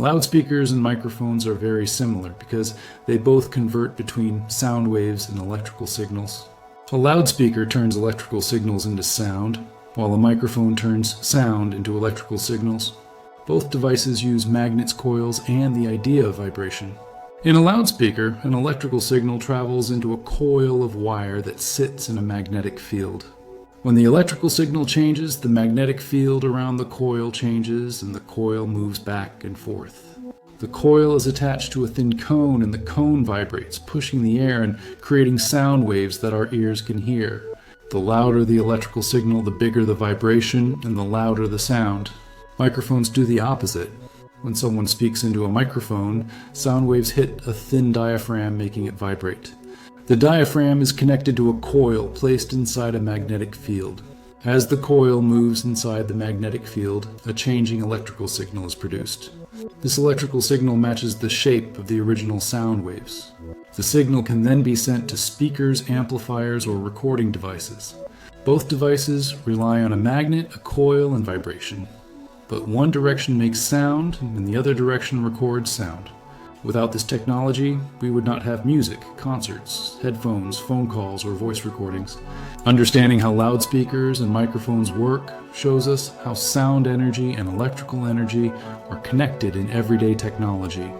Loudspeakers and microphones are very similar because they both convert between sound waves and electrical signals. A loudspeaker turns electrical signals into sound, while a microphone turns sound into electrical signals. Both devices use magnets, coils, and the idea of vibration. In a loudspeaker, an electrical signal travels into a coil of wire that sits in a magnetic field. When the electrical signal changes, the magnetic field around the coil changes and the coil moves back and forth. The coil is attached to a thin cone and the cone vibrates, pushing the air and creating sound waves that our ears can hear. The louder the electrical signal, the bigger the vibration and the louder the sound. Microphones do the opposite. When someone speaks into a microphone, sound waves hit a thin diaphragm, making it vibrate. The diaphragm is connected to a coil placed inside a magnetic field. As the coil moves inside the magnetic field, a changing electrical signal is produced. This electrical signal matches the shape of the original sound waves. The signal can then be sent to speakers, amplifiers, or recording devices. Both devices rely on a magnet, a coil, and vibration. But one direction makes sound, and the other direction records sound. Without this technology, we would not have music, concerts, headphones, phone calls, or voice recordings. Understanding how loudspeakers and microphones work shows us how sound energy and electrical energy are connected in everyday technology.